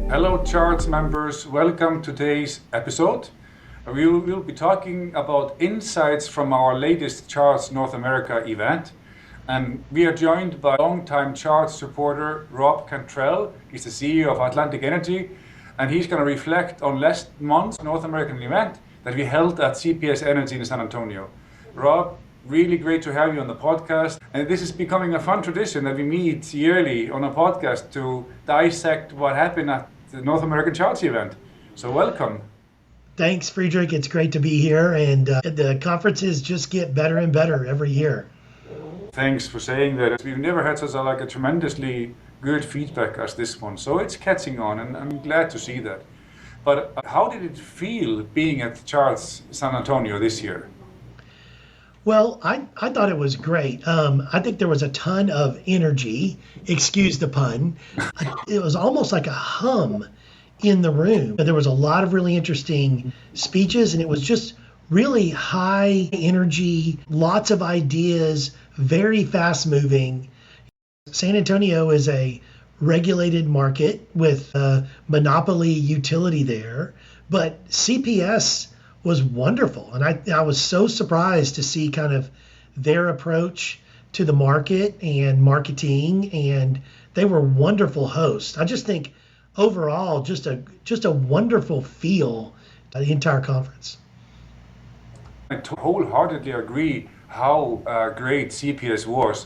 Hello Charts members, welcome to today's episode. We will be talking about insights from our latest Charts North America event. And we are joined by longtime Charts supporter Rob Cantrell. He's the CEO of Atlantic Energy, and he's going to reflect on last month's North American event that we held at CPS Energy in San Antonio. Rob, really great to have you on the podcast. And this is becoming a fun tradition that we meet yearly on a podcast to dissect what happened at the North American Charts event. So welcome. Thanks, Fridrik. It's great to be here. And the conferences just get better and better every year. Thanks for saying that. We've never had such a tremendously good feedback as this one. So it's catching on, and I'm glad to see that. But how did it feel being at Charts San Antonio this year? Well, I thought it was great. I think there was a ton of energy, excuse the pun. It was almost like a hum in the room. There was a lot of really interesting speeches, and it was just really high energy, lots of ideas, very fast moving. San Antonio is a regulated market with a monopoly utility there, but CPS was wonderful. And I was so surprised to see kind of their approach to the market and marketing, and they were wonderful hosts. I just think overall, just a wonderful feel the entire conference. I wholeheartedly agree how great CPS was.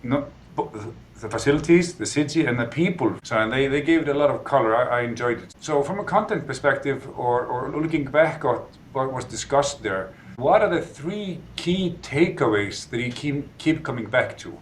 The facilities, the city, and the people. So they gave it a lot of color. I enjoyed it. So from a content perspective, or looking back at what was discussed there, what are the three key takeaways that you keep coming back to?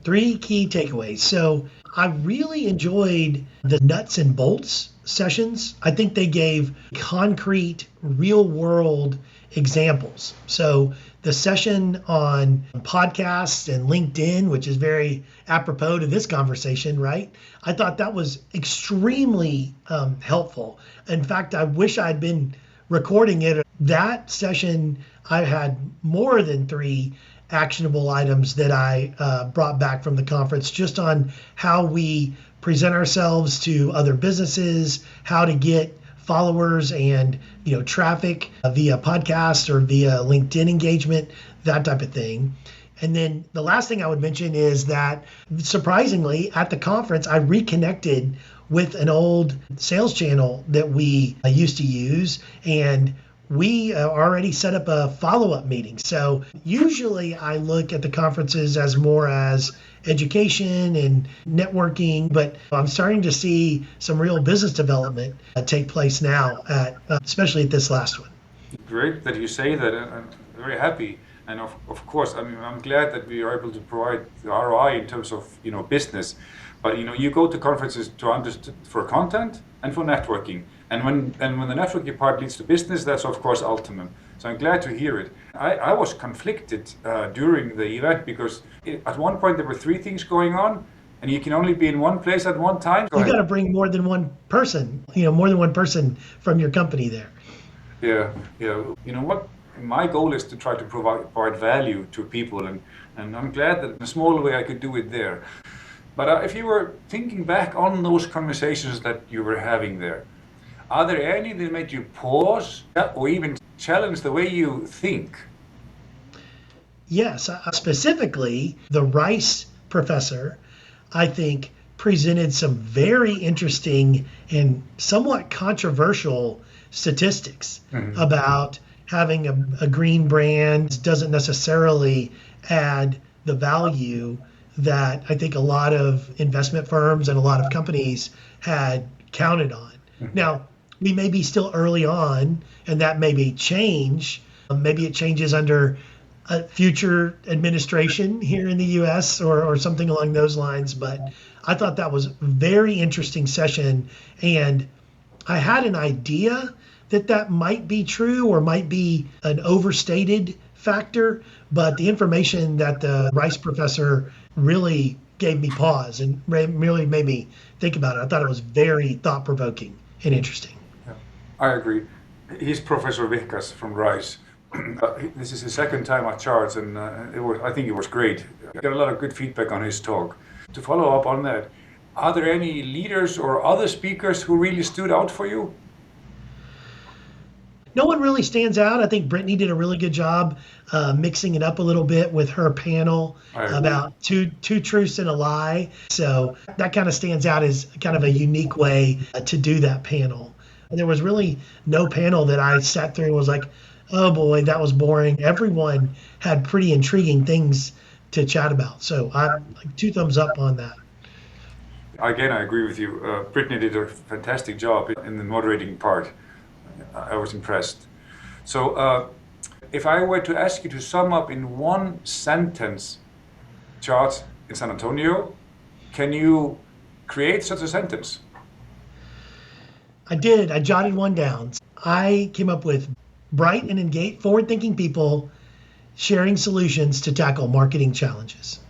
Three key takeaways. So I really enjoyed the nuts and bolts sessions. I think they gave concrete, real world examples. So the session on podcasts and LinkedIn, which is very apropos to this conversation, right? I thought that was extremely helpful. In fact, I wish I'd been recording it. That session, I had more than 3 actionable items that I brought back from the conference, just on how we present ourselves to other businesses, how to get followers and traffic via podcast or via LinkedIn engagement, that type of thing. And then the last thing I would mention is that surprisingly at the conference, I reconnected with an old sales channel that we used to use, and we already set up a follow-up meeting. So usually I look at the conferences as more as education and networking, but I'm starting to see some real business development take place now, especially at this last one. Great that you say that. I'm very happy. And of course, I'm glad that we are able to provide the ROI in terms of business. But you go to conferences for content and for networking. And when the networking part leads to business, that's of course ultimate. So I'm glad to hear it. I was conflicted during the event because at one point there were 3 things going on, and you can only be in one place at one time. You got to bring more than one person, more than one person from your company there. Yeah. What my goal is to try to provide value to people, and I'm glad that in a small way I could do it there. But if you were thinking back on those conversations that you were having there, are there any that made you pause or even challenge the way you think? Yes, specifically the Rice professor, I think, presented some very interesting and somewhat controversial statistics about having a green brand doesn't necessarily add the value that I think a lot of investment firms and a lot of companies had counted on. Now, we may be still early on, and that may change. Maybe it changes under a future administration here in the U.S. or something along those lines. But I thought that was a very interesting session, and I had an idea that might be true or might be an overstated factor, but the information that the Rice professor really gave me pause and really made me think about it. I thought it was very thought-provoking and interesting. Yeah, I agree. He's Professor Vikas from Rice. This is his second time at Charts, and I think it was great. I got a lot of good feedback on his talk. To follow up on that, are there any leaders or other speakers who really stood out for you? No one really stands out. I think Brittany did a really good job mixing it up a little bit with her panel about two truths and a lie. So that kind of stands out as kind of a unique way to do that panel. And there was really no panel that I sat through and was like, oh boy, that was boring. Everyone had pretty intriguing things to chat about. So I like 2 thumbs up on that. Again, I agree with you. Brittany did a fantastic job in the moderating part. I was impressed. So if I were to ask you to sum up in one sentence Charts in San Antonio, can you create such a sentence? I did. I jotted one down. I came up with bright and engaged, forward-thinking people sharing solutions to tackle marketing challenges.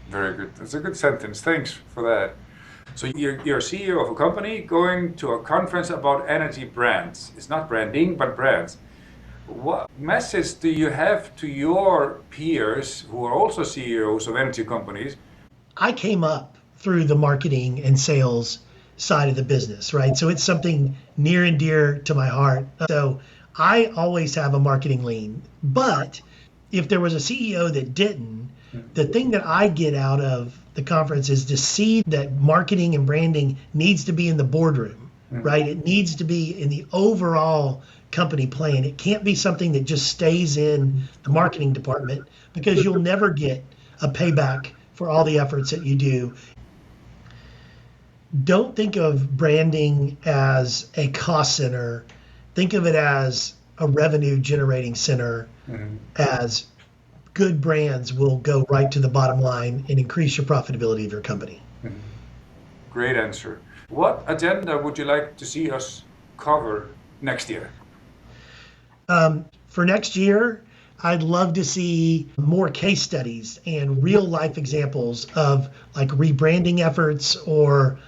Very good. That's a good sentence. Thanks for that. So you're CEO of a company going to a conference about energy brands. It's not branding, but brands. What message do you have to your peers who are also CEOs of energy companies? I came up through the marketing and sales side of the business, right? So it's something near and dear to my heart. So I always have a marketing lean. But if there was a CEO that didn't, the thing that I get out of the conference is to see that marketing and branding needs to be in the boardroom, right? It needs to be in the overall company plan. It can't be something that just stays in the marketing department because you'll never get a payback for all the efforts that you do. Don't think of branding as a cost center. Think of it as a revenue generating center, as good brands will go right to the bottom line and increase your profitability of your company. Great answer. What agenda would you like to see us cover next year? For next year, I'd love to see more case studies and real life examples of like rebranding efforts or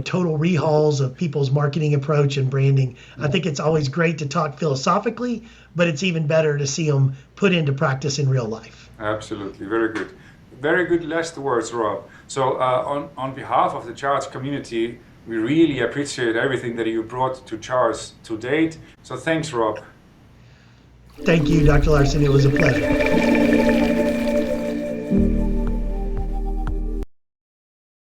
total rehauls of people's marketing approach and branding. I think it's always great to talk philosophically, but it's even better to see them put into practice in real life. Absolutely. Very good. Very good last words, Rob. So on behalf of the Charts community, we really appreciate everything that you brought to Charts to date. So thanks, Rob. Thank you, Dr. Larsen. It was a pleasure.